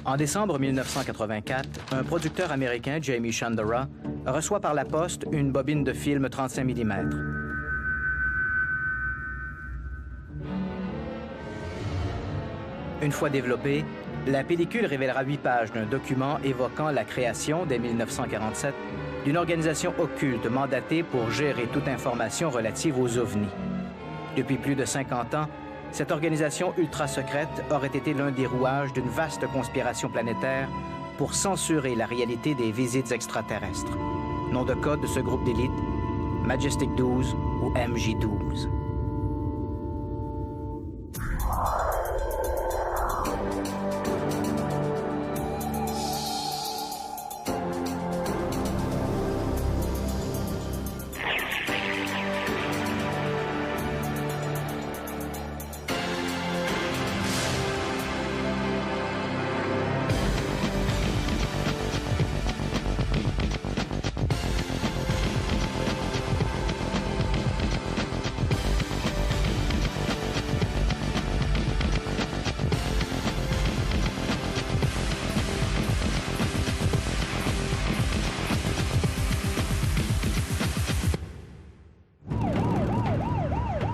En décembre 1984, un producteur américain, Jamie Chandara, reçoit par la poste une bobine de film 35 mm. Une fois développée, la pellicule révélera 8 pages d'un document évoquant la création, dès 1947, d'une organisation occulte mandatée pour gérer toute information relative aux ovnis. Depuis plus de 50 ans, cette organisation ultra-secrète aurait été l'un des rouages d'une vaste conspiration planétaire pour censurer la réalité des visites extraterrestres. Nom de code de ce groupe d'élite, Majestic 12 ou MJ-12.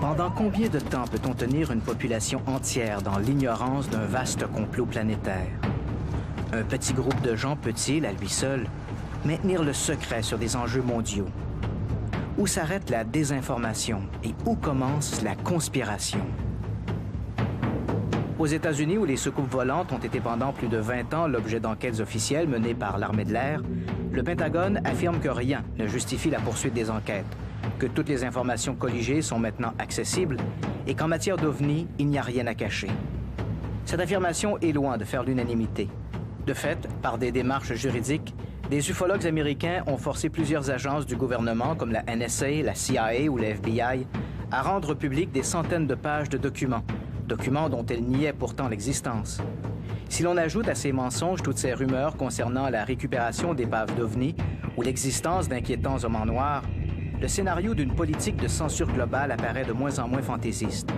Pendant combien de temps peut-on tenir une population entière dans l'ignorance d'un vaste complot planétaire? Un petit groupe de gens peut-il, à lui seul, maintenir le secret sur des enjeux mondiaux? Où s'arrête la désinformation et où commence la conspiration? Aux États-Unis, où les soucoupes volantes ont été pendant plus de 20 ans l'objet d'enquêtes officielles menées par l'armée de l'air, le Pentagone affirme que rien ne justifie la poursuite des enquêtes, que toutes les informations colligées sont maintenant accessibles et qu'en matière d'OVNI, il n'y a rien à cacher. Cette affirmation est loin de faire l'unanimité. De fait, par des démarches juridiques, des ufologues américains ont forcé plusieurs agences du gouvernement comme la NSA, la CIA ou la FBI à rendre public des centaines de pages de documents dont elles niaient pourtant l'existence. Si l'on ajoute à ces mensonges toutes ces rumeurs concernant la récupération d'épaves d'OVNI ou l'existence d'inquiétants hommes en noir, le scénario d'une politique de censure globale apparaît de moins en moins fantaisiste.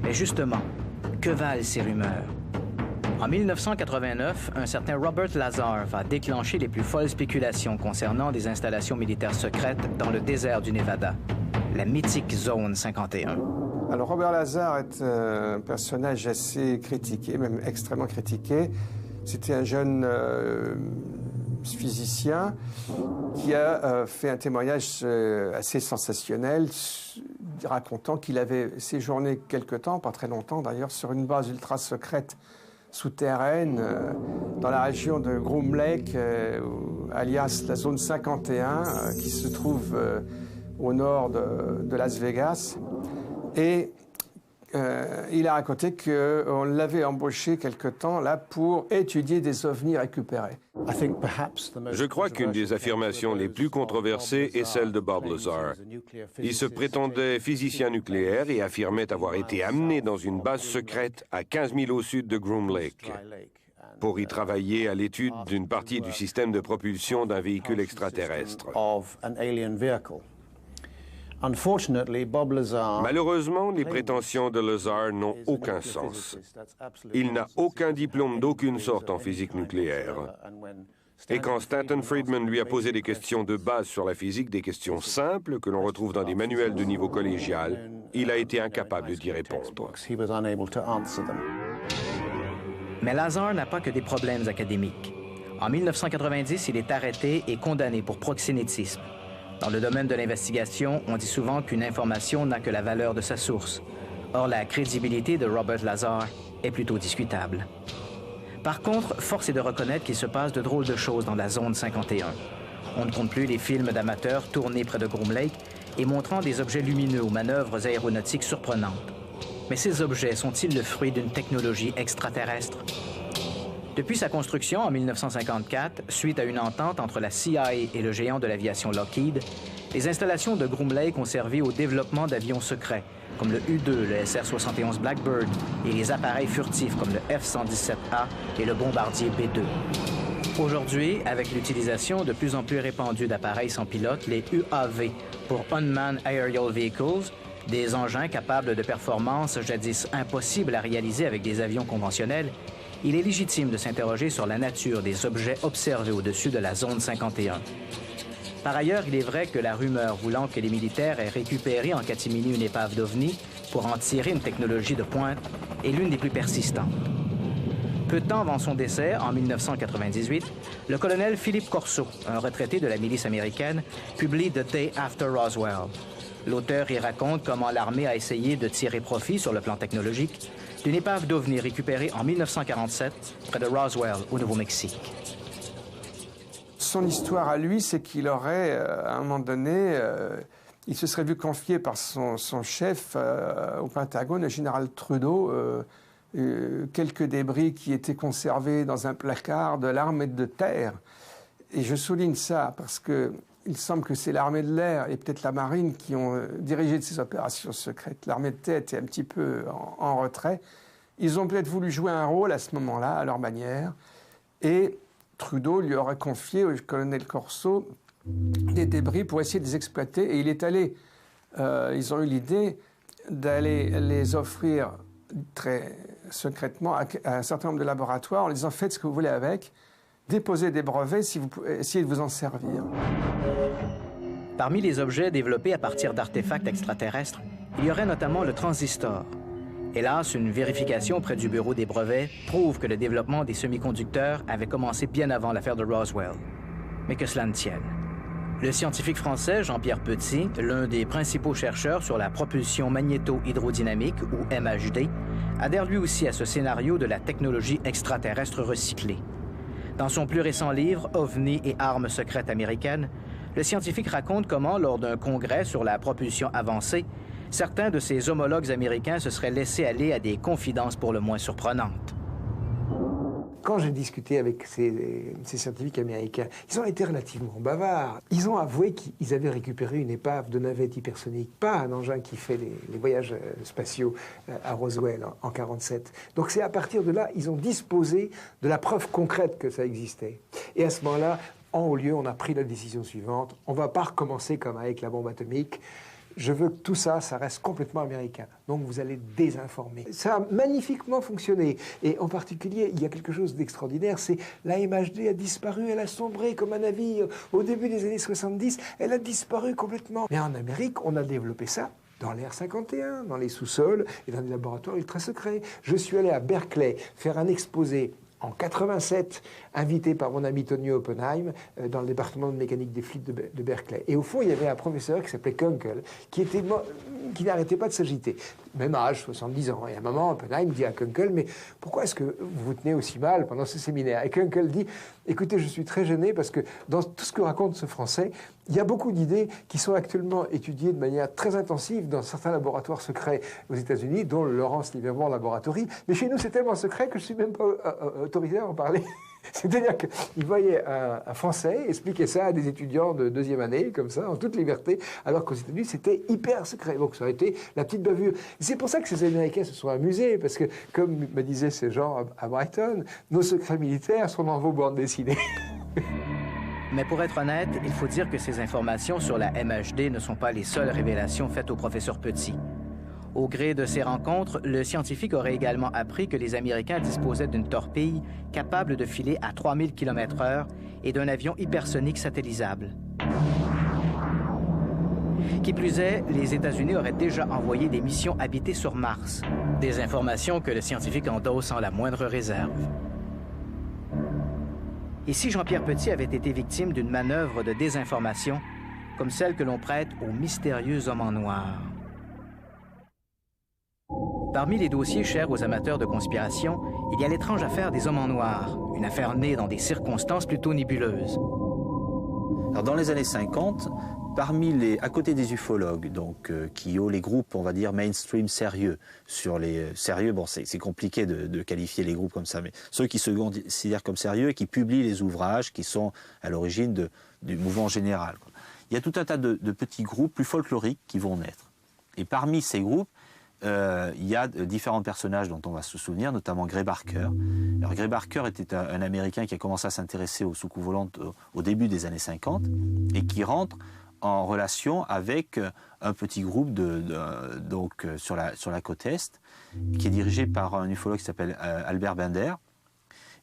Mais justement, que valent ces rumeurs? En 1989, un certain Robert Lazar va déclencher les plus folles spéculations concernant des installations militaires secrètes dans le désert du Nevada, la mythique Zone 51. Alors Robert Lazar est un personnage assez critiqué, même extrêmement critiqué. C'était un jeune physicien qui a fait un témoignage assez sensationnel racontant qu'il avait séjourné quelque temps, pas très longtemps d'ailleurs, sur une base ultra secrète souterraine dans la région de Groom Lake, alias la zone 51, qui se trouve au nord de Las Vegas. Et il a raconté qu'on l'avait embauché quelque temps là pour étudier des ovnis récupérés. Je crois qu'une des affirmations les plus controversées est celle de Bob Lazar. Il se prétendait physicien nucléaire et affirmait avoir été amené dans une base secrète à 15 000 au sud de Groom Lake pour y travailler à l'étude d'une partie du système de propulsion d'un véhicule extraterrestre. Malheureusement, les prétentions de Lazar n'ont aucun sens. Il n'a aucun diplôme d'aucune sorte en physique nucléaire. Et quand Stanton Friedman lui a posé des questions de base sur la physique, des questions simples que l'on retrouve dans des manuels de niveau collégial, il a été incapable d'y répondre. Mais Lazar n'a pas que des problèmes académiques. En 1990, il est arrêté et condamné pour proxénétisme. Dans le domaine de l'investigation, on dit souvent qu'une information n'a que la valeur de sa source. Or, la crédibilité de Robert Lazar est plutôt discutable. Par contre, force est de reconnaître qu'il se passe de drôles de choses dans la zone 51. On ne compte plus les films d'amateurs tournés près de Groom Lake et montrant des objets lumineux aux manœuvres aéronautiques surprenantes. Mais ces objets sont-ils le fruit d'une technologie extraterrestre? Depuis sa construction en 1954, suite à une entente entre la CIA et le géant de l'aviation Lockheed, les installations de Groom Lake ont servi au développement d'avions secrets, comme le U-2, le SR-71 Blackbird, et les appareils furtifs comme le F-117A et le bombardier B-2. Aujourd'hui, avec l'utilisation de plus en plus répandue d'appareils sans pilote, les UAV, pour Unmanned Aerial Vehicles, des engins capables de performances jadis impossibles à réaliser avec des avions conventionnels, il est légitime de s'interroger sur la nature des objets observés au-dessus de la zone 51. Par ailleurs, il est vrai que la rumeur voulant que les militaires aient récupéré en catimini une épave d'OVNI pour en tirer une technologie de pointe est l'une des plus persistantes. Peu de temps avant son décès, en 1998, le colonel Philippe Corso, un retraité de la milice américaine, publie The Day After Roswell. L'auteur y raconte comment l'armée a essayé de tirer profit sur le plan technologique d'une épave d'OVNI récupérée en 1947 près de Roswell, au Nouveau-Mexique. Son histoire à lui, c'est qu'il aurait, à un moment donné, il se serait vu confier par son chef au Pentagone, le général Trudeau, quelques débris qui étaient conservés dans un placard de l'armée de terre. Et je souligne ça parce qu'il semble que c'est l'armée de l'air et peut-être la marine qui ont dirigé ces opérations secrètes. L'armée de terre était un petit peu en retrait. Ils ont peut-être voulu jouer un rôle à ce moment-là, à leur manière. Et Trudeau lui aurait confié au colonel Corso des débris pour essayer de les exploiter. Et il est allé, ils ont eu l'idée d'aller les offrir très secrètement à un certain nombre de laboratoires en leur disant « Faites ce que vous voulez avec, déposez des brevets si vous pouvez essayer de vous en servir ». Parmi les objets développés à partir d'artefacts extraterrestres, il y aurait notamment le transistor. Hélas, une vérification auprès du Bureau des brevets prouve que le développement des semi-conducteurs avait commencé bien avant l'affaire de Roswell. Mais que cela ne tienne. Le scientifique français Jean-Pierre Petit, l'un des principaux chercheurs sur la propulsion magnéto-hydrodynamique, ou MHD, adhère lui aussi à ce scénario de la technologie extraterrestre recyclée. Dans son plus récent livre, OVNI et armes secrètes américaines, le scientifique raconte comment, lors d'un congrès sur la propulsion avancée, certains de ses homologues américains se seraient laissés aller à des confidences pour le moins surprenantes. Quand j'ai discuté avec ces scientifiques américains, ils ont été relativement bavards. Ils ont avoué qu'ils avaient récupéré une épave de navette hypersonique, pas un engin qui fait les voyages spatiaux à Roswell en 1947. Donc c'est à partir de là, ils ont disposé de la preuve concrète que ça existait. Et à ce moment-là, en haut lieu, on a pris la décision suivante. On ne va pas recommencer comme avec la bombe atomique. Je veux que tout ça, ça reste complètement américain. Donc vous allez désinformer. Ça a magnifiquement fonctionné. Et en particulier, il y a quelque chose d'extraordinaire, c'est la MHD a disparu, elle a sombré comme un navire. Au début des années 70, elle a disparu complètement. Mais en Amérique, on a développé ça dans l'Air 51, dans les sous-sols et dans des laboratoires ultra secrets. Je suis allé à Berkeley faire un exposé en 87, invité par mon ami Tony Oppenheim dans le département de mécanique des fluides de Berkeley. Et au fond, il y avait un professeur qui s'appelait Kunkel, qui n'arrêtait pas de s'agiter. Même âge, 70 ans. Et à un moment, Oppenheim dit à Kunkel, mais pourquoi est-ce que vous vous tenez aussi mal pendant ce séminaire? Et Kunkel dit, écoutez, je suis très gêné parce que dans tout ce que raconte ce Français, il y a beaucoup d'idées qui sont actuellement étudiées de manière très intensive dans certains laboratoires secrets aux États-Unis, dont le Lawrence Livermore Laboratory. Mais chez nous, c'est tellement secret que je ne suis même pas autorisé à en parler. C'est-à-dire qu'il voyait un Français expliquer ça à des étudiants de deuxième année, comme ça, en toute liberté, alors qu'aux États-Unis, c'était hyper secret. Donc ça a été la petite bavure. C'est pour ça que ces Américains se sont amusés, parce que, comme me disaient ces gens à Brighton, nos secrets militaires sont dans vos bandes dessinées. Mais pour être honnête, il faut dire que ces informations sur la MHD ne sont pas les seules révélations faites au professeur Petit. Au gré de ces rencontres, le scientifique aurait également appris que les Américains disposaient d'une torpille capable de filer à 3000 km/h et d'un avion hypersonique satellisable. Qui plus est, les États-Unis auraient déjà envoyé des missions habitées sur Mars, des informations que le scientifique endosse sans la moindre réserve. Et si Jean-Pierre Petit avait été victime d'une manœuvre de désinformation, comme celle que l'on prête au mystérieux homme en noir? Parmi les dossiers chers aux amateurs de conspiration, il y a l'étrange affaire des hommes en noir, une affaire née dans des circonstances plutôt nébuleuses. Alors dans les années 50, à côté des ufologues, donc, qui ont les groupes, on va dire, mainstream sérieux, sur les sérieux, bon, c'est compliqué de qualifier les groupes comme ça, mais ceux qui se considèrent comme sérieux et qui publient les ouvrages qui sont à l'origine du mouvement général, quoi. Il y a tout un tas de petits groupes plus folkloriques qui vont naître. Et parmi ces groupes, il y a différents personnages dont on va se souvenir, notamment Gray Barker. Alors Gray Barker était un Américain qui a commencé à s'intéresser aux soucoupes volantes au début des années 50 et qui rentre en relation avec un petit groupe donc sur la côte Est, qui est dirigé par un ufologue qui s'appelle Albert Bender.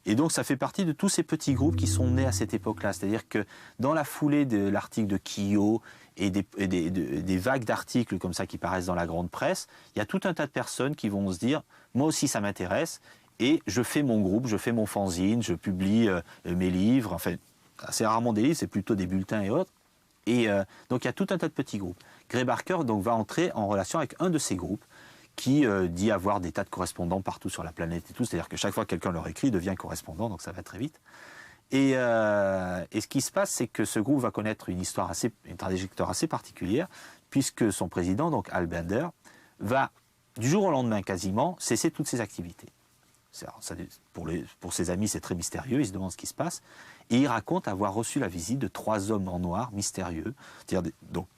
Et donc ça fait partie de tous ces petits groupes qui sont nés à cette époque-là. C'est-à-dire que dans la foulée de l'article de Keogh et des vagues d'articles comme ça qui paraissent dans la grande presse, il y a tout un tas de personnes qui vont se dire « moi aussi ça m'intéresse » et je fais mon groupe, je fais mon fanzine, je publie mes livres, enfin assez rarement des livres, c'est plutôt des bulletins et autres. Et donc il y a tout un tas de petits groupes. Gray Barker donc, va entrer en relation avec un de ces groupes qui dit avoir des tas de correspondants partout sur la planète et tout. C'est-à-dire que chaque fois que quelqu'un leur écrit, il devient correspondant, donc ça va très vite. Et ce qui se passe, c'est que ce groupe va connaître une trajectoire assez particulière, puisque son président, donc Al Bender, va, du jour au lendemain quasiment, cesser toutes ses activités. Pour ses amis, c'est très mystérieux, ils se demandent ce qui se passe. Et il raconte avoir reçu la visite de 3 hommes en noir mystérieux, c'est-à-dire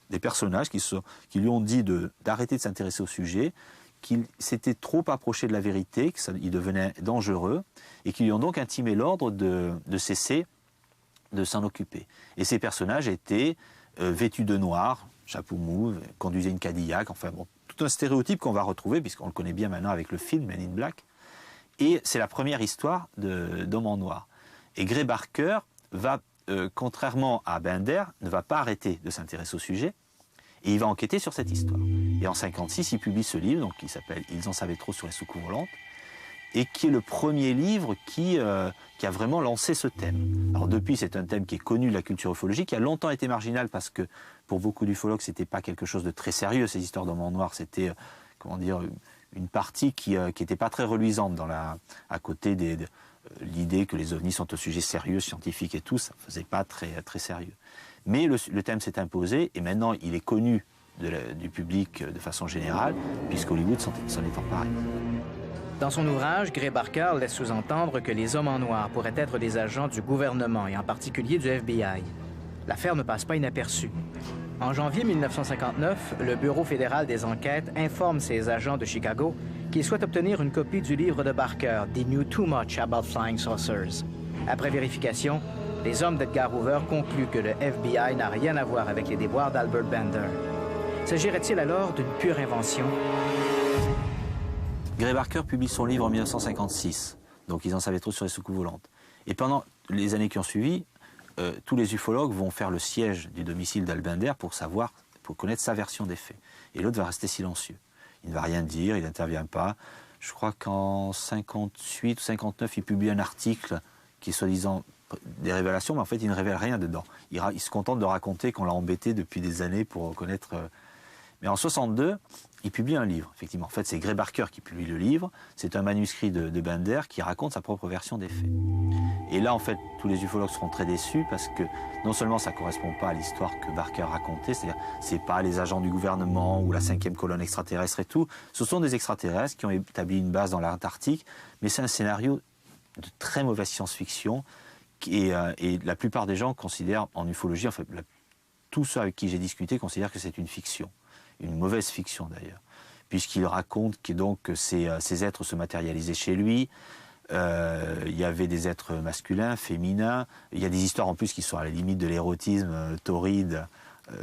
des personnages qui lui ont dit d'arrêter de s'intéresser au sujet, qu'il s'était trop approché de la vérité, qu'il devenait dangereux, et qui lui ont donc intimé l'ordre de cesser de s'en occuper. Et ces personnages étaient vêtus de noir, chapeau mou, conduisaient une Cadillac, enfin bon, tout un stéréotype qu'on va retrouver, puisqu'on le connaît bien maintenant avec le film Men in Black. Et c'est la première histoire d'Homme en noir. Et Gray Barker va, contrairement à Bender, ne va pas arrêter de s'intéresser au sujet, et il va enquêter sur cette histoire. Et en 1956, il publie ce livre, donc, qui s'appelle « Ils en savaient trop sur les soucoupes volantes », et qui est le premier livre qui a vraiment lancé ce thème. Alors depuis, c'est un thème qui est connu de la culture ufologique, qui a longtemps été marginal, parce que pour beaucoup d'ufologues, ce n'était pas quelque chose de très sérieux, ces histoires d'hommes en noir, c'était, une partie qui n'était pas très reluisante à côté de l'idée que les ovnis sont un sujet sérieux, scientifique et tout, ça ne faisait pas très, très sérieux. Mais le thème s'est imposé et maintenant il est connu du public de façon générale, puisqu'Hollywood s'en est emparé. Dans son ouvrage, Gray Barker laisse sous-entendre que les hommes en noir pourraient être des agents du gouvernement et en particulier du FBI. L'affaire ne passe pas inaperçue. En janvier 1959, le Bureau fédéral des enquêtes informe ses agents de Chicago qu'ils souhaitent obtenir une copie du livre de Barker, « They Knew Too Much About Flying Saucers ». Après vérification, les hommes d'Edgar Hoover concluent que le FBI n'a rien à voir avec les déboires d'Albert Bender. S'agirait-il alors d'une pure invention? Gray Barker publie son livre en 1956, donc ils en savaient trop sur les soucoupes volantes. Et pendant les années qui ont suivi, tous les ufologues vont faire le siège du domicile d'Al Bender pour connaître sa version des faits. Et l'autre va rester silencieux. Il ne va rien dire, il n'intervient pas. Je crois qu'en 58 ou 59, il publie un article qui est soi-disant des révélations, mais en fait, il ne révèle rien dedans. Il se contente de raconter qu'on l'a embêté depuis des années pour connaître... Mais en 62, il publie un livre, effectivement. En fait, c'est Gray Barker qui publie le livre. C'est un manuscrit de Bender qui raconte sa propre version des faits. Et là, en fait, tous les ufologues seront très déçus parce que non seulement ça ne correspond pas à l'histoire que Barker racontait, c'est-à-dire c'est pas les agents du gouvernement ou la 5e colonne extraterrestre et tout, ce sont des extraterrestres qui ont établi une base dans l'Antarctique, mais c'est un scénario de très mauvaise science-fiction et la plupart des gens considèrent en ufologie, en fait, tous ceux avec qui j'ai discuté considèrent que c'est une fiction. Une mauvaise fiction d'ailleurs, puisqu'il raconte que ces êtres se matérialisaient chez lui, il y avait des êtres masculins, féminins, il y a des histoires en plus qui sont à la limite de l'érotisme torride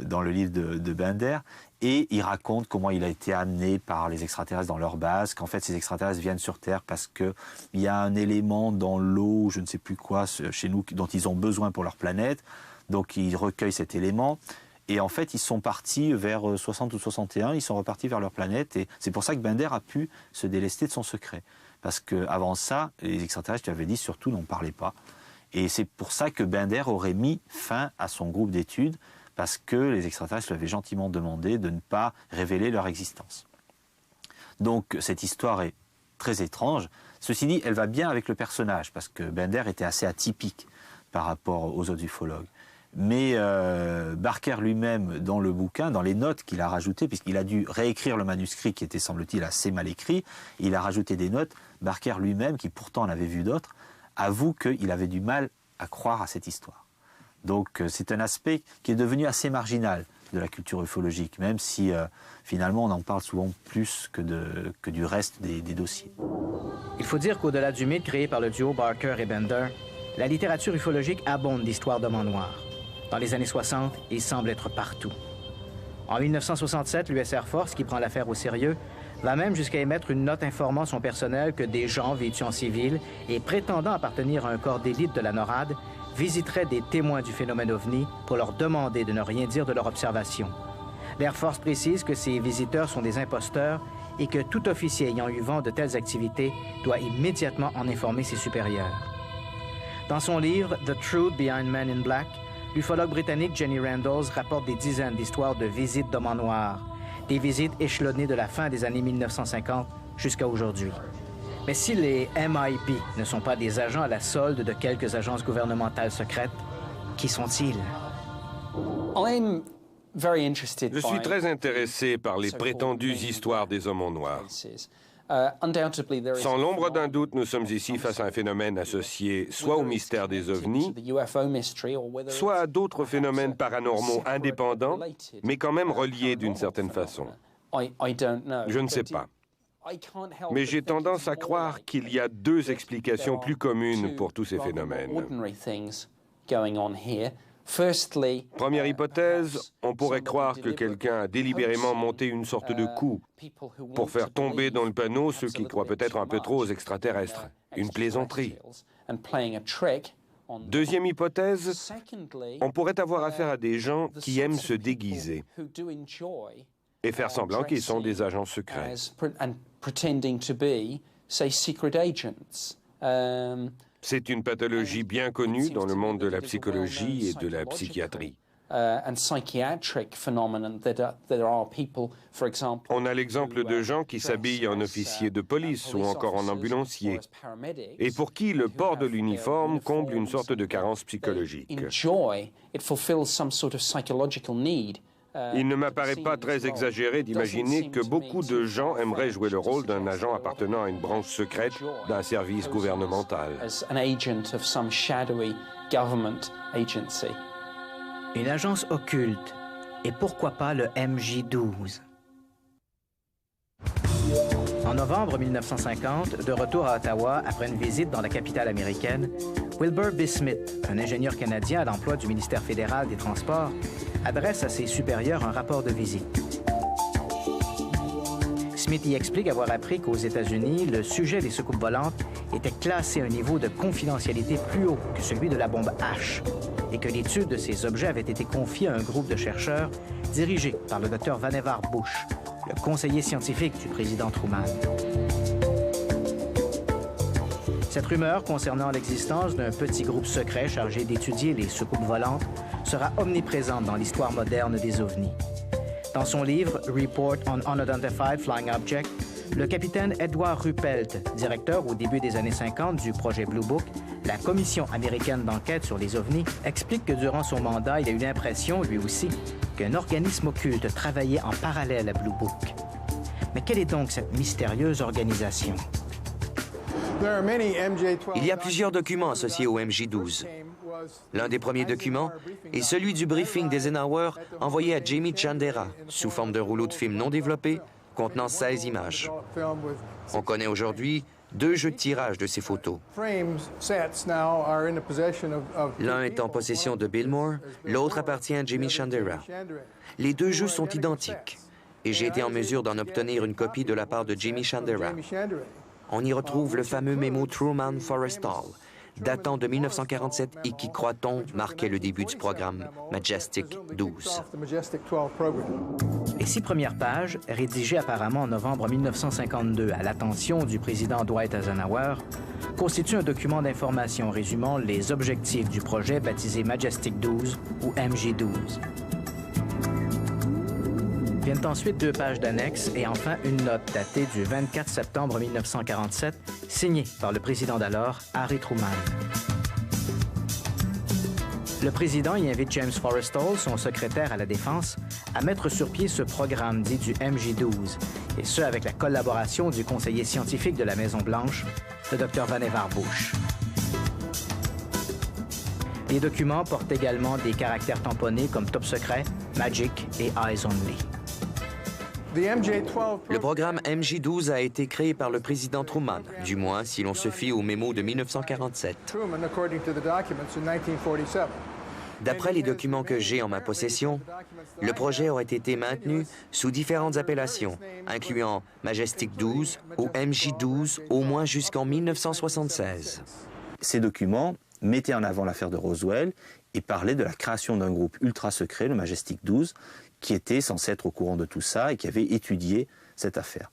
dans le livre de Bender, et il raconte comment il a été amené par les extraterrestres dans leur base, qu'en fait ces extraterrestres viennent sur Terre parce qu'il y a un élément dans l'eau, je ne sais plus quoi, chez nous, dont ils ont besoin pour leur planète, donc ils recueillent cet élément. Et en fait, ils sont partis vers 60 ou 61, ils sont repartis vers leur planète. Et c'est pour ça que Bender a pu se délester de son secret. Parce qu'avant ça, les extraterrestres, tu avais dit, surtout n'en parlaient pas. Et c'est pour ça que Bender aurait mis fin à son groupe d'études, parce que les extraterrestres lui avaient gentiment demandé de ne pas révéler leur existence. Donc cette histoire est très étrange. Ceci dit, elle va bien avec le personnage, parce que Bender était assez atypique par rapport aux autres ufologues. Mais Barker lui-même, dans le bouquin, dans les notes qu'il a rajoutées, puisqu'il a dû réécrire le manuscrit qui était, semble-t-il, assez mal écrit, il a rajouté des notes. Barker lui-même, qui pourtant en avait vu d'autres, avoue qu'il avait du mal à croire à cette histoire. Donc c'est un aspect qui est devenu assez marginal de la culture ufologique, même si finalement on en parle souvent plus que du reste des dossiers. Il faut dire qu'au-delà du mythe créé par le duo Barker et Bender, la littérature ufologique abonde d'histoires d'hommes en noir. Dans les années 60, il semble être partout. En 1967, l'US Air Force, qui prend l'affaire au sérieux, va même jusqu'à émettre une note informant son personnel que des gens vêtus en civil et prétendant appartenir à un corps d'élite de la NORAD visiteraient des témoins du phénomène OVNI pour leur demander de ne rien dire de leur observation. L'Air Force précise que ces visiteurs sont des imposteurs et que tout officier ayant eu vent de telles activités doit immédiatement en informer ses supérieurs. Dans son livre « The Truth Behind Men in Black », l'ufologue britannique Jenny Randles rapporte des dizaines d'histoires de visites d'hommes en noir, des visites échelonnées de la fin des années 1950 jusqu'à aujourd'hui. Mais si les MIB ne sont pas des agents à la solde de quelques agences gouvernementales secrètes, qui sont-ils? Je suis très intéressé par les prétendues histoires des hommes en noir. Sans l'ombre d'un doute, nous sommes ici face à un phénomène associé soit au mystère des ovnis, soit à d'autres phénomènes paranormaux indépendants, mais quand même reliés d'une certaine façon. Je ne sais pas. Mais j'ai tendance à croire qu'il y a deux explications plus communes pour tous ces phénomènes. Première hypothèse, on pourrait croire que quelqu'un a délibérément monté une sorte de coup pour faire tomber dans le panneau ceux qui croient peut-être un peu trop aux extraterrestres. Une plaisanterie. Deuxième hypothèse, on pourrait avoir affaire à des gens qui aiment se déguiser et faire semblant qu'ils sont des agents secrets. C'est une pathologie bien connue dans le monde de la psychologie et de la psychiatrie. On a l'exemple de gens qui s'habillent en officier de police ou encore en ambulancier, et pour qui le port de l'uniforme comble une sorte de carence psychologique. Il ne m'apparaît pas très exagéré d'imaginer que beaucoup de gens aimeraient jouer le rôle d'un agent appartenant à une branche secrète d'un service gouvernemental. Une agence occulte, et pourquoi pas le MJ-12? En novembre 1950, de retour à Ottawa après une visite dans la capitale américaine, Wilbur B. Smith, un ingénieur canadien à l'emploi du ministère fédéral des Transports, adresse à ses supérieurs un rapport de visite. Smith y explique avoir appris qu'aux États-Unis, le sujet des soucoupes volantes était classé à un niveau de confidentialité plus haut que celui de la bombe H et que l'étude de ces objets avait été confiée à un groupe de chercheurs dirigé par le Dr Vannevar Bush, le conseiller scientifique du président Truman. Cette rumeur concernant l'existence d'un petit groupe secret chargé d'étudier les soucoupes volantes sera omniprésente dans l'histoire moderne des ovnis. Dans son livre « Report on Unidentified Flying Object », le capitaine Edward Ruppelt, directeur au début des années 50 du projet Blue Book, la commission américaine d'enquête sur les ovnis, explique que durant son mandat, il a eu l'impression, lui aussi, qu'un organisme occulte travaillait en parallèle à Blue Book. Mais quelle est donc cette mystérieuse organisation? Il y a plusieurs documents associés au MJ-12. L'un des premiers documents est celui du briefing d'Eisenhower envoyé à Jimmy Chandera sous forme d'un rouleau de film non développé contenant 16 images. On connaît aujourd'hui 2 jeux de tirage de ces photos. L'un est en possession de Bill Moore, l'autre appartient à Jimmy Chandera. Les 2 jeux sont identiques et j'ai été en mesure d'en obtenir une copie de la part de Jimmy Chandera. On y retrouve le fameux mémo Truman-Forrestal, datant de 1947 et qui, croit-on, marquait le début du programme Majestic 12. Les 6 premières pages, rédigées apparemment en novembre 1952 à l'attention du président Dwight Eisenhower, constituent un document d'information résumant les objectifs du projet baptisé Majestic 12 ou MJ-12. Viennent ensuite 2 pages d'annexes et enfin une note datée du 24 septembre 1947, signée par le président d'alors, Harry Truman. Le président y invite James Forrestal, son secrétaire à la Défense, à mettre sur pied ce programme dit du MJ-12, et ce avec la collaboration du conseiller scientifique de la Maison-Blanche, le Dr Vannevar Bush. Les documents portent également des caractères tamponnés comme Top Secret, Magic et Eyes Only. Le programme MJ-12 a été créé par le président Truman, du moins si l'on se fie au mémo de 1947. D'après les documents que j'ai en ma possession, le projet aurait été maintenu sous différentes appellations, incluant Majestic 12 ou MJ12 au moins jusqu'en 1976. Ces documents mettaient en avant l'affaire de Roswell et parlaient de la création d'un groupe ultra secret, le Majestic 12, qui était censé être au courant de tout ça et qui avait étudié cette affaire.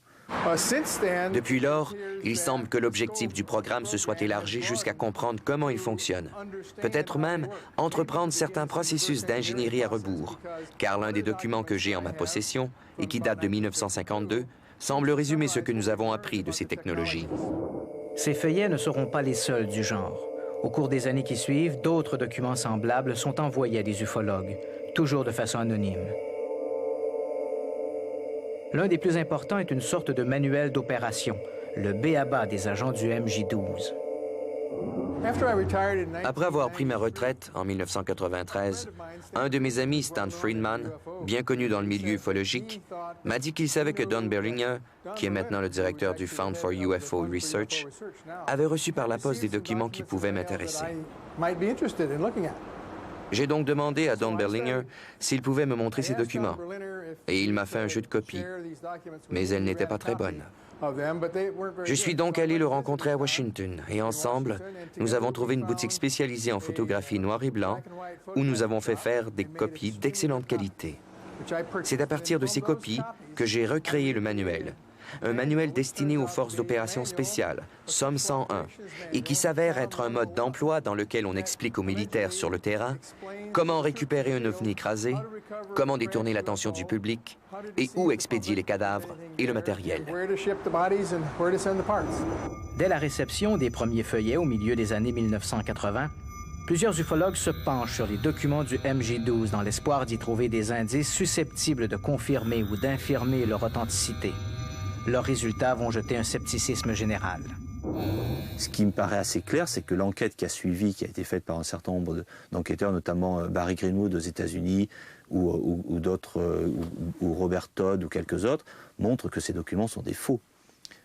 Depuis lors, il semble que l'objectif du programme se soit élargi jusqu'à comprendre comment il fonctionne. Peut-être même entreprendre certains processus d'ingénierie à rebours, car l'un des documents que j'ai en ma possession, et qui date de 1952, semble résumer ce que nous avons appris de ces technologies. Ces feuillets ne seront pas les seuls du genre. Au cours des années qui suivent, d'autres documents semblables sont envoyés à des ufologues, toujours de façon anonyme. L'un des plus importants est une sorte de manuel d'opération, le b.a.-ba des agents du MJ12. Après avoir pris ma retraite en 1993, un de mes amis, Stan Friedman, bien connu dans le milieu ufologique, m'a dit qu'il savait que Don Berlinger, qui est maintenant le directeur du Fund for UFO Research, avait reçu par la poste des documents qui pouvaient m'intéresser. J'ai donc demandé à Don Berlinger s'il pouvait me montrer ces documents, et il m'a fait un jeu de copies, mais elles n'étaient pas très bonnes. Je suis donc allé le rencontrer à Washington, et ensemble, nous avons trouvé une boutique spécialisée en photographie noir et blanc, où nous avons fait faire des copies d'excellente qualité. C'est à partir de ces copies que j'ai recréé le manuel. Un manuel destiné aux forces d'opération spéciales, SOM 101, et qui s'avère être un mode d'emploi dans lequel on explique aux militaires sur le terrain comment récupérer un ovni écrasé, comment détourner l'attention du public et où expédier les cadavres et le matériel. Dès la réception des premiers feuillets au milieu des années 1980, plusieurs ufologues se penchent sur les documents du MJ12 dans l'espoir d'y trouver des indices susceptibles de confirmer ou d'infirmer leur authenticité. Leurs résultats vont jeter un scepticisme général. Ce qui me paraît assez clair, c'est que l'enquête qui a suivi, qui a été faite par un certain nombre d'enquêteurs, notamment Barry Greenwood aux États-Unis ou d'autres, ou Robert Todd ou quelques autres, montre que ces documents sont des faux.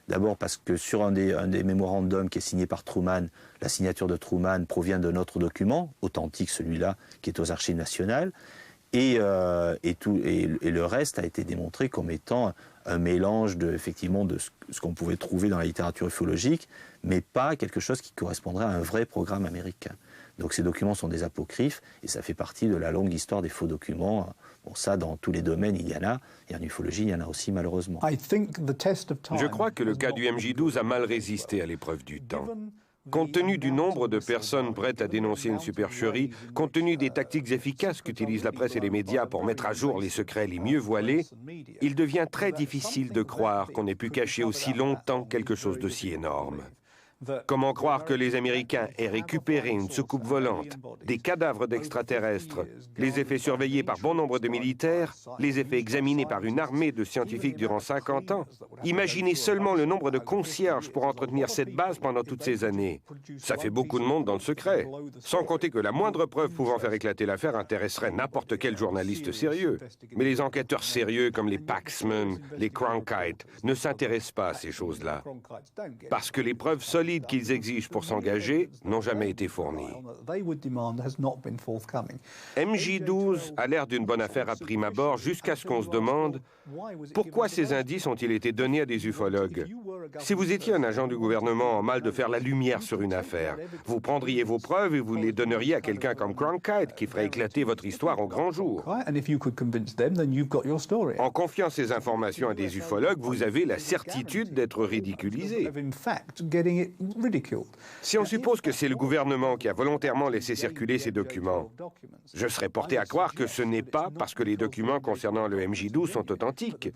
D'abord parce que sur un des mémorandums qui est signé par Truman, la signature de Truman provient d'un autre document, authentique celui-là, qui est aux Archives nationales, et le reste a été démontré comme étant un mélange effectivement de ce qu'on pouvait trouver dans la littérature ufologique, mais pas quelque chose qui correspondrait à un vrai programme américain. Donc ces documents sont des apocryphes, et ça fait partie de la longue histoire des faux documents. Bon, ça, dans tous les domaines, il y en a, et en ufologie, il y en a aussi, malheureusement. Je crois que le cas du MJ12 a mal résisté à l'épreuve du temps. Compte tenu du nombre de personnes prêtes à dénoncer une supercherie, compte tenu des tactiques efficaces qu'utilisent la presse et les médias pour mettre à jour les secrets les mieux voilés, il devient très difficile de croire qu'on ait pu cacher aussi longtemps quelque chose de si énorme. Comment croire que les Américains aient récupéré une soucoupe volante, des cadavres d'extraterrestres, les effets surveillés par bon nombre de militaires, les effets examinés par une armée de scientifiques durant 50 ans? Imaginez seulement le nombre de concierges pour entretenir cette base pendant toutes ces années. Ça fait beaucoup de monde dans le secret. Sans compter que la moindre preuve pouvant faire éclater l'affaire intéresserait n'importe quel journaliste sérieux. Mais les enquêteurs sérieux comme les Paxman, les Cronkite ne s'intéressent pas à ces choses-là. Parce que les preuves solides qu'ils exigent pour s'engager n'ont jamais été fournis. MJ12 a l'air d'une bonne affaire à prime abord jusqu'à ce qu'on se demande pourquoi ces indices ont-ils été donnés à des ufologues. Si vous étiez un agent du gouvernement en mal de faire la lumière sur une affaire, vous prendriez vos preuves et vous les donneriez à quelqu'un comme Cronkite qui ferait éclater votre histoire au grand jour. En confiant ces informations à des ufologues, vous avez la certitude d'être ridiculisé. Si on suppose que c'est le gouvernement qui a volontairement laissé circuler ces documents, je serais porté à croire que ce n'est pas parce que les documents concernant le MJ12 sont authentiques,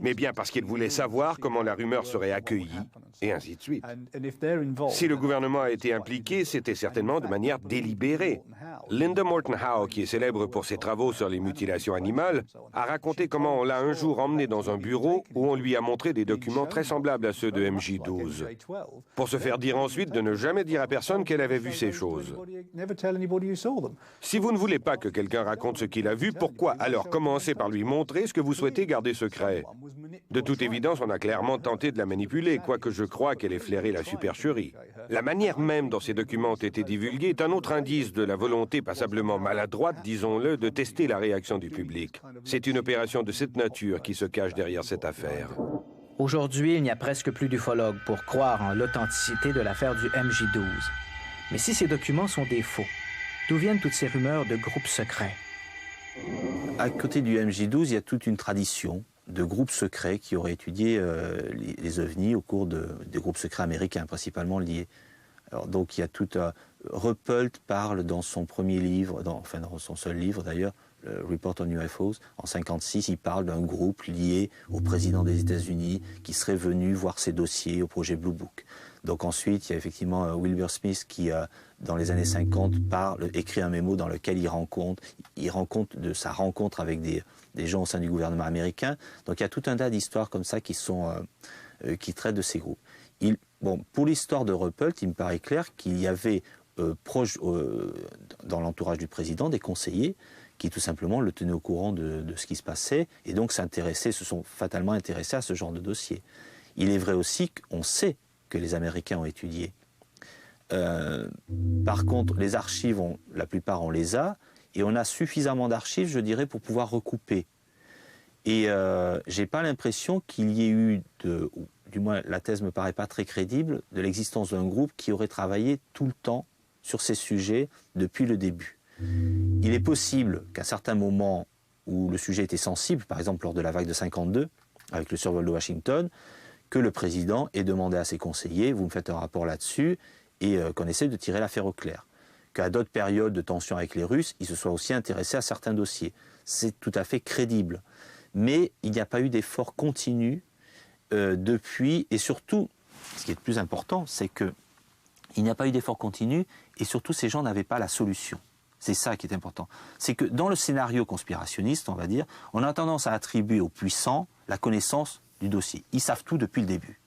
mais bien parce qu'ils voulaient savoir comment la rumeur serait accueillie, et ainsi de suite. Si le gouvernement a été impliqué, c'était certainement de manière délibérée. Linda Moulton Howe, qui est célèbre pour ses travaux sur les mutilations animales, a raconté comment on l'a un jour emmenée dans un bureau où on lui a montré des documents très semblables à ceux de MJ12. Pour se faire dire ensuite de ne jamais dire à personne qu'elle avait vu ces choses. Si vous ne voulez pas que quelqu'un raconte ce qu'il a vu, pourquoi alors commencer par lui montrer ce que vous souhaitez garder secret? De toute évidence, on a clairement tenté de la manipuler, quoique je crois qu'elle ait flairé la supercherie. La manière même dont ces documents ont été divulgués est un autre indice de la volonté passablement maladroite, disons-le, de tester la réaction du public. C'est une opération de cette nature qui se cache derrière cette affaire. Aujourd'hui, il n'y a presque plus d'ufologues pour croire en l'authenticité de l'affaire du MJ12. Mais si ces documents sont des faux, d'où viennent toutes ces rumeurs de groupes secrets? À côté du MJ12, il y a toute une tradition de groupes secrets qui auraient étudié les ovnis au cours des groupes secrets américains, principalement liés. Alors, donc il y a tout Ruppelt parle dans son premier livre, dans son seul livre d'ailleurs, le Report on UFOs, en 1956, il parle d'un groupe lié au président des États-Unis qui serait venu voir ses dossiers au projet Blue Book. Donc ensuite, il y a effectivement Wilbur Smith qui, dans les années 50, écrit un mémo dans lequel il rend compte de sa rencontre avec des gens au sein du gouvernement américain. Donc il y a tout un tas d'histoires comme ça qui traitent de ces groupes. Pour l'histoire de Ruppelt, il me paraît clair qu'il y avait dans l'entourage du président des conseillers qui tout simplement le tenaient au courant de ce qui se passait et donc se sont fatalement intéressés à ce genre de dossier. Il est vrai aussi qu'on sait que les Américains ont étudié. Par contre, les archives, la plupart on les a, et on a suffisamment d'archives, je dirais, pour pouvoir recouper. Et j'ai pas l'impression qu'il y ait eu, du moins la thèse me paraît pas très crédible, de l'existence d'un groupe qui aurait travaillé tout le temps sur ces sujets depuis le début. Il est possible qu'à certains moments où le sujet était sensible, par exemple lors de la vague de 52, avec le survol de Washington, que le président ait demandé à ses conseillers, vous me faites un rapport là-dessus, et qu'on essaie de tirer l'affaire au clair. Qu'à d'autres périodes de tension avec les Russes, il se soit aussi intéressé à certains dossiers. C'est tout à fait crédible. Mais il n'y a pas eu d'effort continu depuis, et surtout, ce qui est le plus important, c'est qu'il n'y a pas eu d'effort continu, et surtout ces gens n'avaient pas la solution. C'est ça qui est important. C'est que dans le scénario conspirationniste, on va dire, on a tendance à attribuer aux puissants la connaissance du dossier. Ils savent tout depuis le début.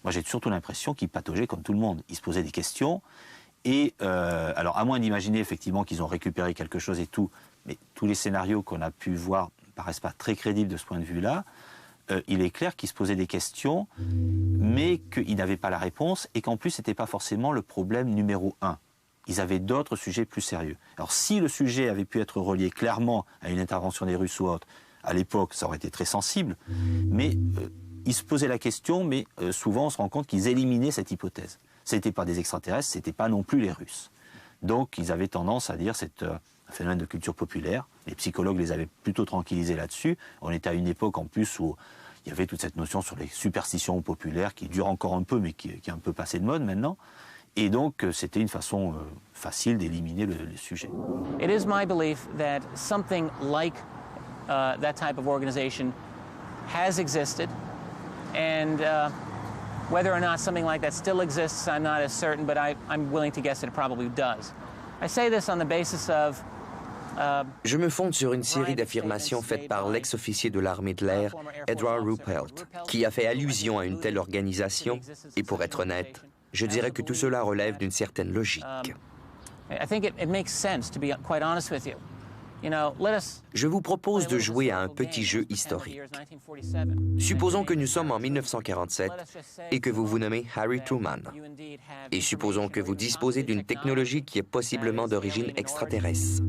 Moi, j'ai surtout l'impression qu'ils pataugeaient comme tout le monde. Ils se posaient des questions. Et alors, à moins d'imaginer effectivement qu'ils ont récupéré quelque chose et tout, mais tous les scénarios qu'on a pu voir ne paraissent pas très crédibles de ce point de vue-là, il est clair qu'ils se posaient des questions, mais qu'ils n'avaient pas la réponse et qu'en plus, ce n'était pas forcément le problème numéro 1. Ils avaient d'autres sujets plus sérieux. Alors, si le sujet avait pu être relié clairement à une intervention des Russes ou autre, à l'époque, ça aurait été très sensible, mais ils se posaient la question, mais souvent, on se rend compte qu'ils éliminaient cette hypothèse. Ce n'était pas des extraterrestres, ce n'était pas non plus les Russes. Donc, ils avaient tendance à dire c'est un phénomène de culture populaire. Les psychologues les avaient plutôt tranquillisés là-dessus. On était à une époque, en plus, où il y avait toute cette notion sur les superstitions populaires qui dure encore un peu, mais qui est un peu passée de mode maintenant. Et donc, c'était une façon facile d'éliminer le sujet. It is my belief that something like that type of organization has existed, and whether or not something like that still exists, I'm not as certain, but I'm willing to guess that it probably does. I say this on the basis of Je me fonde sur une série d'affirmations faites par l'ex-officier de l'armée de l'air, Edward Ruppelt, qui a fait allusion à une telle organisation, et pour être honnête, je dirais que tout cela relève d'une certaine logique. Je vous propose de jouer à un petit jeu historique. Supposons que nous sommes en 1947 et que vous vous nommez Harry Truman. Et supposons que vous disposez d'une technologie qui est possiblement d'origine extraterrestre.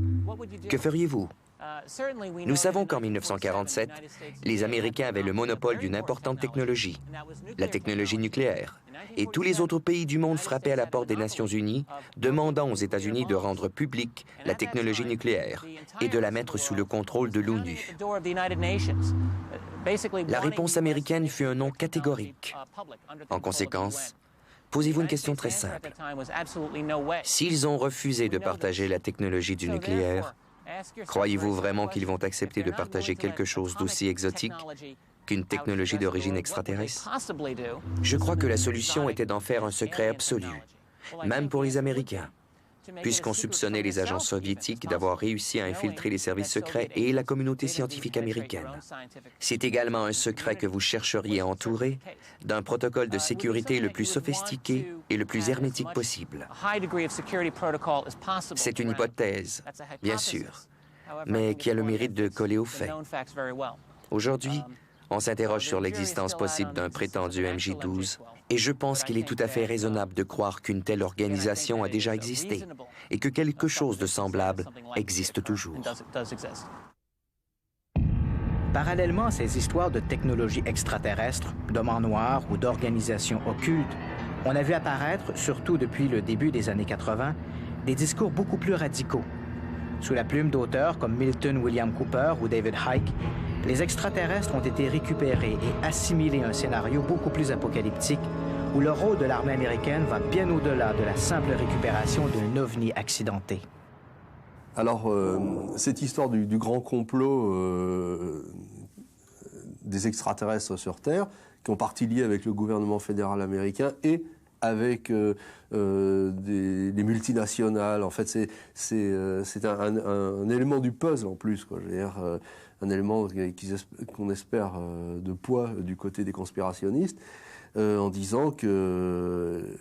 Que feriez-vous? Nous savons qu'en 1947, les Américains avaient le monopole d'une importante technologie, la technologie nucléaire, et tous les autres pays du monde frappaient à la porte des Nations Unies, demandant aux États-Unis de rendre publique la technologie nucléaire et de la mettre sous le contrôle de l'ONU. La réponse américaine fut un non catégorique. En conséquence, posez-vous une question très simple. S'ils ont refusé de partager la technologie du nucléaire, croyez-vous vraiment qu'ils vont accepter de partager quelque chose d'aussi exotique qu'une technologie d'origine extraterrestre? Je crois que la solution était d'en faire un secret absolu, même pour les Américains, puisqu'on soupçonnait les agents soviétiques d'avoir réussi à infiltrer les services secrets et la communauté scientifique américaine. C'est également un secret que vous chercheriez à entourer d'un protocole de sécurité le plus sophistiqué et le plus hermétique possible. C'est une hypothèse, bien sûr, mais qui a le mérite de coller aux faits. Aujourd'hui, On s'interroge sur l'existence possible d'un prétendu MJ-12, et je pense qu'il est tout à fait raisonnable de croire qu'une telle organisation a déjà existé et que quelque chose de semblable existe toujours. Parallèlement à ces histoires de technologie extraterrestre, d'hommes en noir ou d'organisations occultes, on a vu apparaître, surtout depuis le début des années 80, des discours beaucoup plus radicaux. Sous la plume d'auteurs comme Milton William Cooper ou David Icke, les extraterrestres ont été récupérés et assimilés à un scénario beaucoup plus apocalyptique où le rôle de l'armée américaine va bien au-delà de la simple récupération d'un ovni accidenté. Alors, cette histoire du grand complot des extraterrestres sur Terre, qui ont partie liée avec le gouvernement fédéral américain et avec des multinationales. En fait, c'est un élément du puzzle en plus, quoi. Je veux dire, un élément qu'on espère de poids du côté des conspirationnistes, en disant que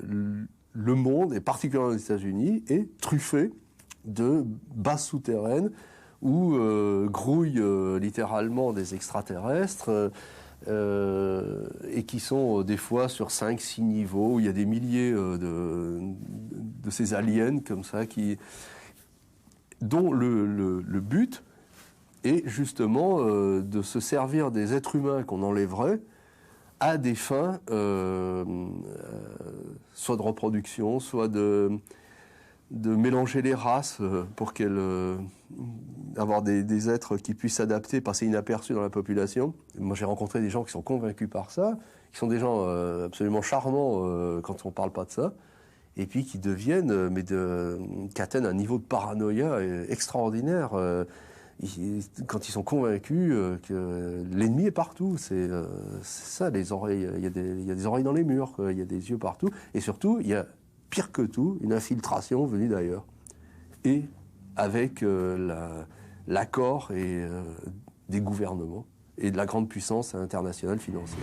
le monde, et particulièrement les États-Unis, est truffé de bases souterraines où grouillent littéralement des extraterrestres et qui sont des fois sur 5-6 niveaux, où il y a des milliers de ces aliens comme ça, dont le but est justement de se servir des êtres humains qu'on enlèverait à des fins soit de reproduction, soit de mélanger les races pour avoir des êtres qui puissent s'adapter, passer inaperçus dans la population. Moi, j'ai rencontré des gens qui sont convaincus par ça, qui sont des gens absolument charmants quand on ne parle pas de ça, et puis qui deviennent, qui atteignent un niveau de paranoïa extraordinaire quand ils sont convaincus que l'ennemi est partout. C'est ça, les oreilles. Il y a des oreilles dans les murs, quoi. Il y a des yeux partout, et surtout, il y a pire que tout, une infiltration venue d'ailleurs. Et avec l'accord des gouvernements et de la grande puissance internationale financière.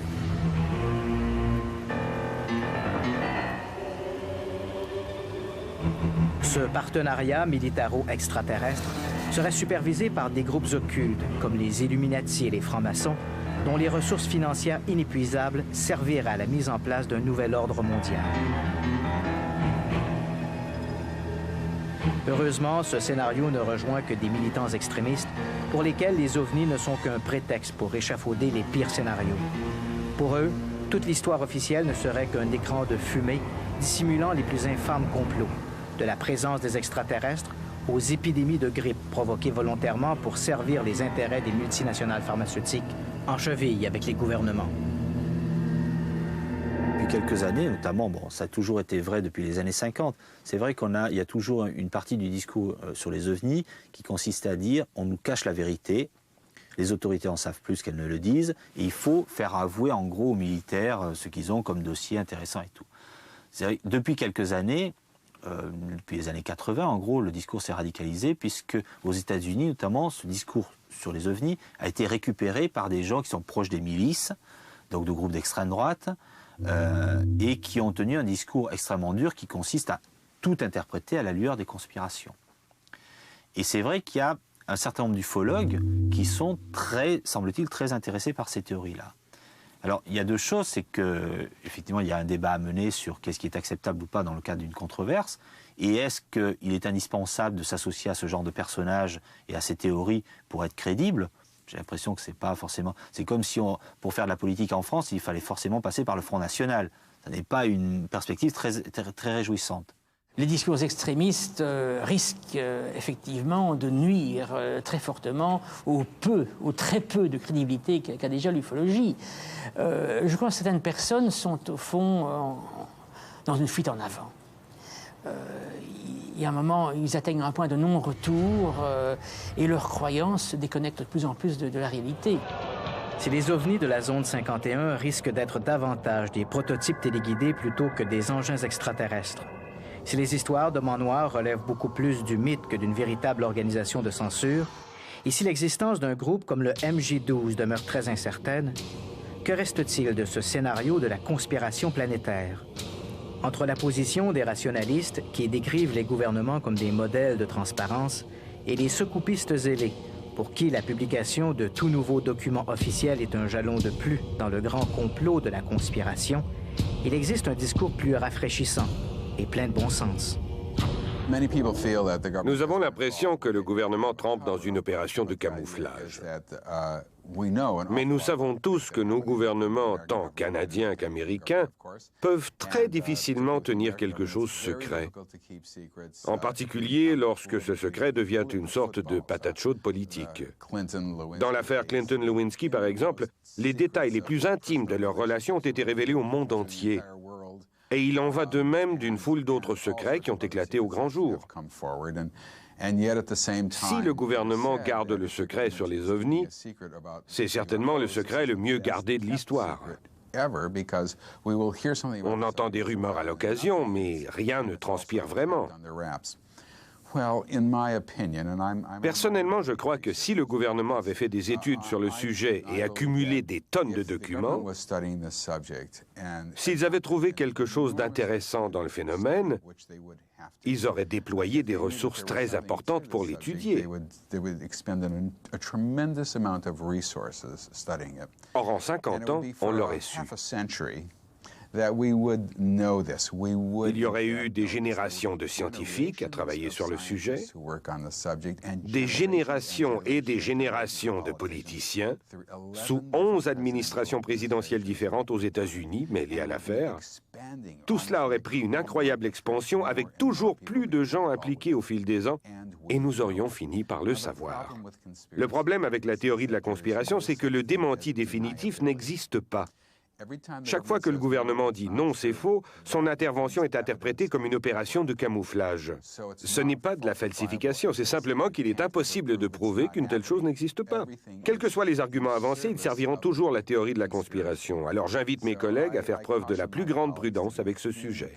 Ce partenariat militaro-extraterrestre serait supervisé par des groupes occultes, comme les Illuminati et les francs-maçons, dont les ressources financières inépuisables serviraient à la mise en place d'un nouvel ordre mondial. Heureusement, ce scénario ne rejoint que des militants extrémistes pour lesquels les ovnis ne sont qu'un prétexte pour échafauder les pires scénarios. Pour eux, toute l'histoire officielle ne serait qu'un écran de fumée dissimulant les plus infâmes complots, de la présence des extraterrestres aux épidémies de grippe provoquées volontairement pour servir les intérêts des multinationales pharmaceutiques en cheville avec les gouvernements. Depuis quelques années, notamment, ça a toujours été vrai depuis les années 50, c'est vrai il y a toujours une partie du discours sur les ovnis qui consiste à dire on nous cache la vérité, les autorités en savent plus qu'elles ne le disent, et il faut faire avouer en gros aux militaires ce qu'ils ont comme dossier intéressant et tout. C'est vrai, depuis quelques années, depuis les années 80, en gros, le discours s'est radicalisé, puisque aux États-Unis, notamment, ce discours sur les ovnis a été récupéré par des gens qui sont proches des milices, donc de groupes d'extrême droite, et qui ont tenu un discours extrêmement dur qui consiste à tout interpréter à la lueur des conspirations. Et c'est vrai qu'il y a un certain nombre d'ufologues qui sont semble-t-il, très intéressés par ces théories-là. Alors, il y a deux choses, c'est qu'effectivement, il y a un débat à mener sur qu'est-ce qui est acceptable ou pas dans le cadre d'une controverse, et est-ce qu'il est indispensable de s'associer à ce genre de personnages et à ces théories pour être crédible. J'ai l'impression que c'est pas forcément... C'est comme si, pour faire de la politique en France, il fallait forcément passer par le Front National. Ça n'est pas une perspective très réjouissante. Les discours extrémistes risquent effectivement de nuire très fortement au très peu de crédibilité qu'a déjà l'ufologie. Je crois que certaines personnes sont au fond dans une fuite en avant. Il y a un moment, ils atteignent un point de non-retour et leurs croyances se déconnectent de plus en plus de la réalité. Si les ovnis de la zone 51 risquent d'être davantage des prototypes téléguidés plutôt que des engins extraterrestres, si les histoires d'hommes noirs relèvent beaucoup plus du mythe que d'une véritable organisation de censure, et si l'existence d'un groupe comme le MJ-12 demeure très incertaine, que reste-t-il de ce scénario de la conspiration planétaire? Entre la position des rationalistes qui décrivent les gouvernements comme des modèles de transparence et les secoupistes zélés, pour qui la publication de tout nouveau document officiel est un jalon de plus dans le grand complot de la conspiration, il existe un discours plus rafraîchissant et plein de bon sens. Nous avons l'impression que le gouvernement trempe dans une opération de camouflage. Mais nous savons tous que nos gouvernements, tant canadiens qu'américains, peuvent très difficilement tenir quelque chose secret. En particulier lorsque ce secret devient une sorte de patate chaude politique. Dans l'affaire Clinton-Lewinsky, par exemple, les détails les plus intimes de leur relation ont été révélés au monde entier. Et il en va de même d'une foule d'autres secrets qui ont éclaté au grand jour. Si le gouvernement garde le secret sur les ovnis, c'est certainement le secret le mieux gardé de l'histoire. On entend des rumeurs à l'occasion, mais rien ne transpire vraiment. Personnellement, je crois que si le gouvernement avait fait des études sur le sujet et accumulé des tonnes de documents, s'ils avaient trouvé quelque chose d'intéressant dans le phénomène, ils auraient déployé des ressources très importantes pour l'étudier. Or, en 50 ans, on l'aurait su. Il y aurait eu des générations de scientifiques à travailler sur le sujet, des générations et des générations de politiciens, sous 11 administrations présidentielles différentes aux États-Unis mêlées à l'affaire. Tout cela aurait pris une incroyable expansion avec toujours plus de gens impliqués au fil des ans, et nous aurions fini par le savoir. Le problème avec la théorie de la conspiration, c'est que le démenti définitif n'existe pas. Chaque fois que le gouvernement dit non, c'est faux, son intervention est interprétée comme une opération de camouflage. Ce n'est pas de la falsification, c'est simplement qu'il est impossible de prouver qu'une telle chose n'existe pas. Quels que soient les arguments avancés, ils serviront toujours la théorie de la conspiration. Alors j'invite mes collègues à faire preuve de la plus grande prudence avec ce sujet.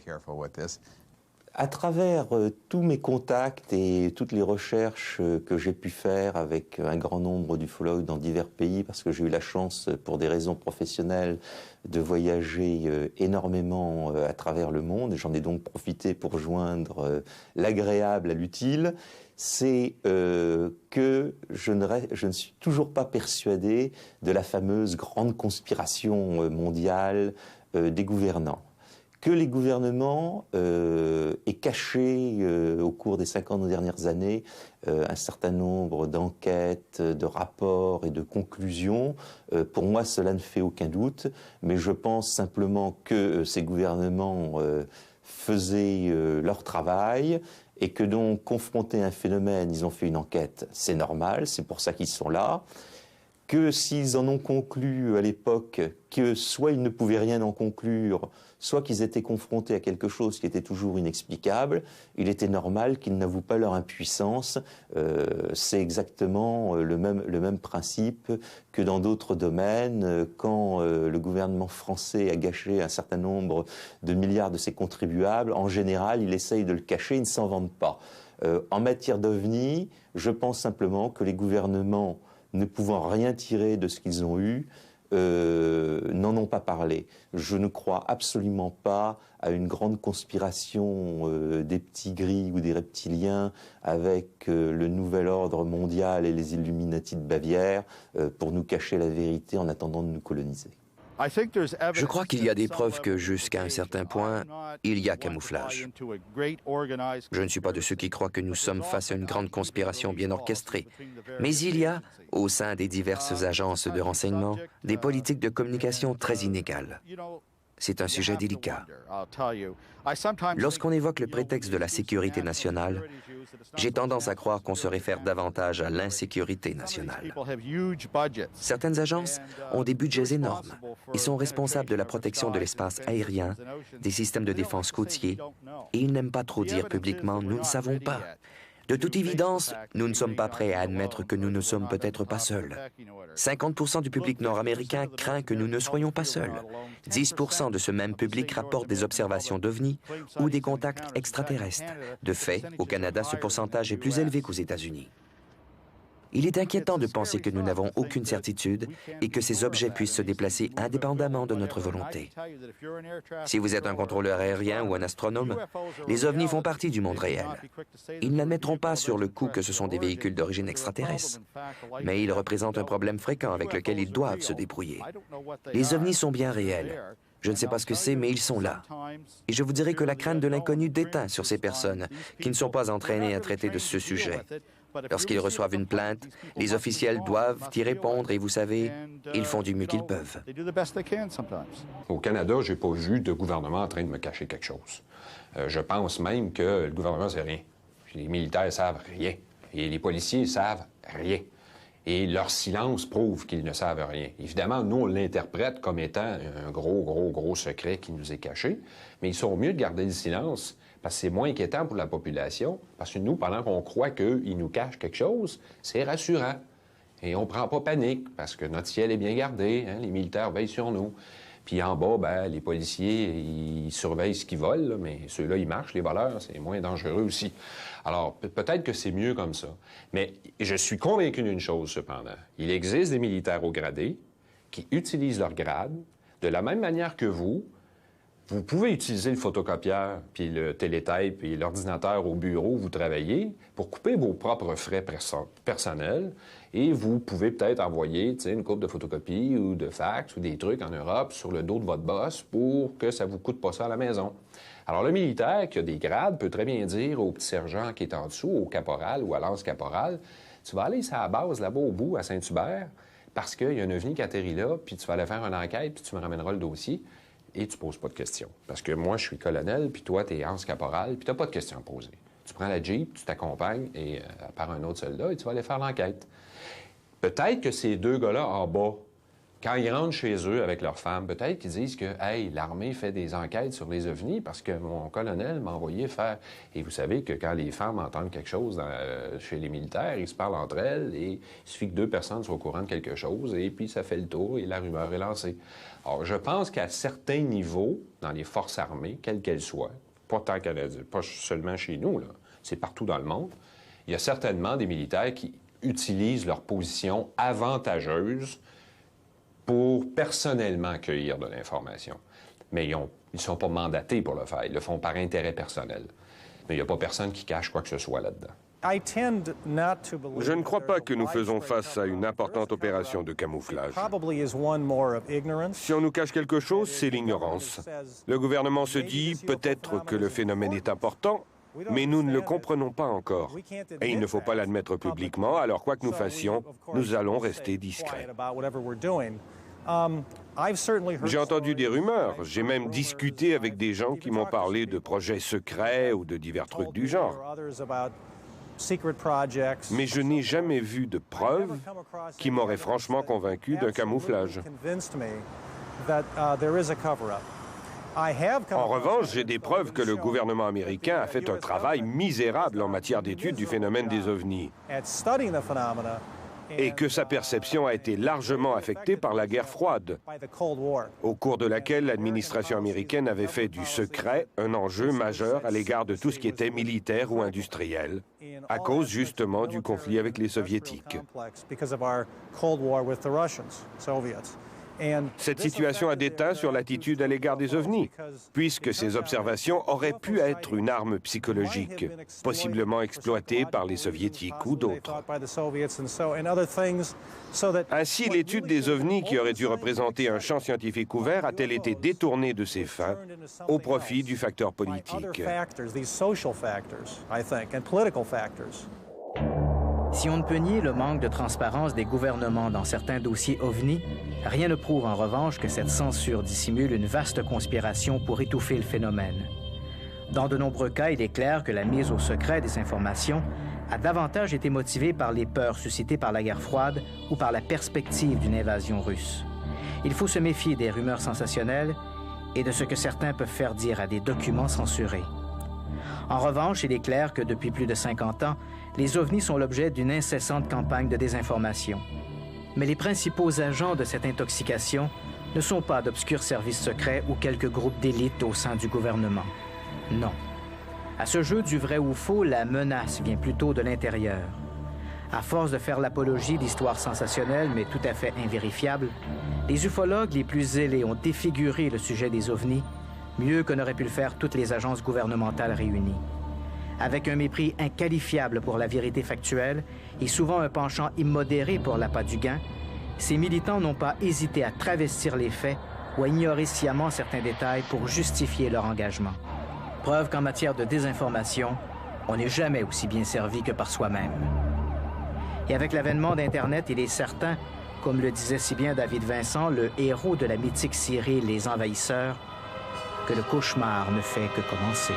À travers tous mes contacts et toutes les recherches que j'ai pu faire avec un grand nombre d'ufologues dans divers pays, parce que j'ai eu la chance, pour des raisons professionnelles, de voyager énormément à travers le monde, et j'en ai donc profité pour joindre l'agréable à l'utile, c'est que je ne suis toujours pas persuadé de la fameuse grande conspiration mondiale des gouvernants. Que les gouvernements aient caché au cours des 50 dernières années un certain nombre d'enquêtes, de rapports et de conclusions, pour moi cela ne fait aucun doute, mais je pense simplement que ces gouvernements faisaient leur travail et que donc confrontés à un phénomène, ils ont fait une enquête, c'est normal, c'est pour ça qu'ils sont là. Que s'ils en ont conclu à l'époque que soit ils ne pouvaient rien en conclure, soit qu'ils étaient confrontés à quelque chose qui était toujours inexplicable, il était normal qu'ils n'avouent pas leur impuissance. C'est exactement le même principe que dans d'autres domaines. Quand le gouvernement français a gâché un certain nombre de milliards de ses contribuables, en général, il essaye de le cacher, il ne s'en vante pas. En matière d'OVNI, je pense simplement que les gouvernements, ne pouvant rien tirer de ce qu'ils ont eu, n'en ont pas parlé. Je ne crois absolument pas à une grande conspiration des petits gris ou des reptiliens avec le nouvel ordre mondial et les Illuminati de Bavière pour nous cacher la vérité en attendant de nous coloniser. Je crois qu'il y a des preuves que, jusqu'à un certain point, il y a camouflage. Je ne suis pas de ceux qui croient que nous sommes face à une grande conspiration bien orchestrée. Mais il y a, au sein des diverses agences de renseignement, des politiques de communication très inégales. C'est un sujet délicat. Lorsqu'on évoque le prétexte de la sécurité nationale, j'ai tendance à croire qu'on se réfère davantage à l'insécurité nationale. Certaines agences ont des budgets énormes et sont responsables de la protection de l'espace aérien, des systèmes de défense côtiers, et ils n'aiment pas trop dire publiquement « nous ne savons pas ». De toute évidence, nous ne sommes pas prêts à admettre que nous ne sommes peut-être pas seuls. 50% du public nord-américain craint que nous ne soyons pas seuls. 10% de ce même public rapporte des observations d'OVNI ou des contacts extraterrestres. De fait, au Canada, ce pourcentage est plus élevé qu'aux États-Unis. Il est inquiétant de penser que nous n'avons aucune certitude et que ces objets puissent se déplacer indépendamment de notre volonté. Si vous êtes un contrôleur aérien ou un astronome, les ovnis font partie du monde réel. Ils n'admettront pas sur le coup que ce sont des véhicules d'origine extraterrestre, mais ils représentent un problème fréquent avec lequel ils doivent se débrouiller. Les ovnis sont bien réels. Je ne sais pas ce que c'est, mais ils sont là. Et je vous dirais que la crainte de l'inconnu déteint sur ces personnes qui ne sont pas entraînées à traiter de ce sujet. Lorsqu'ils reçoivent une plainte, les officiels doivent y répondre et vous savez, ils font du mieux qu'ils peuvent. Au Canada, je n'ai pas vu de gouvernement en train de me cacher quelque chose. Je pense même que le gouvernement ne sait rien. Les militaires savent rien. Et les policiers savent rien. Et leur silence prouve qu'ils ne savent rien. Évidemment, nous, on l'interprète comme étant un gros secret qui nous est caché, mais ils sont mieux de garder le silence parce que c'est moins inquiétant pour la population, parce que nous, pendant qu'on croit qu'ils nous cachent quelque chose, c'est rassurant. Et on ne prend pas panique parce que notre ciel est bien gardé, hein, les militaires veillent sur nous. Puis en bas, ben, les policiers, ils surveillent ce qu'ils volent, là, mais ceux-là, ils marchent, les voleurs, c'est moins dangereux aussi. Alors, peut-être que c'est mieux comme ça. Mais je suis convaincu d'une chose, cependant. Il existe des militaires au gradé qui utilisent leur grade de la même manière que vous. Vous pouvez utiliser le photocopieur, puis le télétype, puis l'ordinateur au bureau où vous travaillez pour couper vos propres frais personnels et vous pouvez peut-être envoyer une coupe de photocopies ou de fax ou des trucs en Europe sur le dos de votre boss pour que ça vous coûte pas ça à la maison. Alors, le militaire qui a des grades peut très bien dire au petit sergent qui est en dessous, au caporal ou à lance-caporal, tu vas aller à la base là-bas au bout, à Saint-Hubert, parce qu'il y a un ovni qui atterrit là, puis tu vas aller faire une enquête, puis tu me ramèneras le dossier. Et tu poses pas de questions. Parce que moi, je suis colonel, puis toi, t'es Hans Caporal, puis t'as pas de questions à poser. Tu prends la Jeep, tu t'accompagnes et par un autre soldat et tu vas aller faire l'enquête. Peut-être que ces deux gars-là en bas, quand ils rentrent chez eux avec leurs femmes, peut-être qu'ils disent que « Hey, l'armée fait des enquêtes sur les ovnis parce que mon colonel m'a envoyé faire... » Et vous savez que quand les femmes entendent quelque chose chez les militaires, ils se parlent entre elles et il suffit que deux personnes soient au courant de quelque chose et puis ça fait le tour et la rumeur est lancée. Alors, je pense qu'à certains niveaux, dans les forces armées, quelles qu'elles soient, pas seulement chez nous, là, c'est partout dans le monde, il y a certainement des militaires qui utilisent leur position avantageuse pour personnellement cueillir de l'information. Mais ils ne sont pas mandatés pour le faire. Ils le font par intérêt personnel. Mais il n'y a pas personne qui cache quoi que ce soit là-dedans. Je ne crois pas que nous faisons face à une importante opération de camouflage. Si on nous cache quelque chose, c'est l'ignorance. Le gouvernement se dit peut-être que le phénomène est important, mais nous ne le comprenons pas encore. Et il ne faut pas l'admettre publiquement, alors quoi que nous fassions, nous allons rester discrets. J'ai entendu des rumeurs, j'ai même discuté avec des gens qui m'ont parlé de projets secrets ou de divers trucs du genre. Mais je n'ai jamais vu de preuves qui m'auraient franchement convaincu d'un camouflage. En revanche, j'ai des preuves que le gouvernement américain a fait un travail misérable en matière d'étude du phénomène des ovnis et que sa perception a été largement affectée par la guerre froide, au cours de laquelle l'administration américaine avait fait du secret un enjeu majeur à l'égard de tout ce qui était militaire ou industriel, à cause justement du conflit avec les Soviétiques. Cette situation a déteint sur l'attitude à l'égard des ovnis, puisque ces observations auraient pu être une arme psychologique, possiblement exploitée par les Soviétiques ou d'autres. Ainsi, l'étude des ovnis qui aurait dû représenter un champ scientifique ouvert a-t-elle été détournée de ses fins au profit du facteur politique. Si on ne peut nier le manque de transparence des gouvernements dans certains dossiers OVNI, rien ne prouve en revanche que cette censure dissimule une vaste conspiration pour étouffer le phénomène. Dans de nombreux cas, il est clair que la mise au secret des informations a davantage été motivée par les peurs suscitées par la guerre froide ou par la perspective d'une invasion russe. Il faut se méfier des rumeurs sensationnelles et de ce que certains peuvent faire dire à des documents censurés. En revanche, il est clair que depuis plus de 50 ans, les ovnis sont l'objet d'une incessante campagne de désinformation. Mais les principaux agents de cette intoxication ne sont pas d'obscurs services secrets ou quelques groupes d'élite au sein du gouvernement. Non. À ce jeu du vrai ou faux, la menace vient plutôt de l'intérieur. À force de faire l'apologie d'histoires sensationnelles, mais tout à fait invérifiables, les ufologues les plus zélés ont défiguré le sujet des ovnis, mieux que n'auraient pu le faire toutes les agences gouvernementales réunies. Avec un mépris inqualifiable pour la vérité factuelle et souvent un penchant immodéré pour l'appât du gain, ces militants n'ont pas hésité à travestir les faits ou à ignorer sciemment certains détails pour justifier leur engagement. Preuve qu'en matière de désinformation, on n'est jamais aussi bien servi que par soi-même. Et avec l'avènement d'Internet, il est certain, comme le disait si bien David Vincent, le héros de la mythique série Les Envahisseurs, que le cauchemar ne fait que commencer.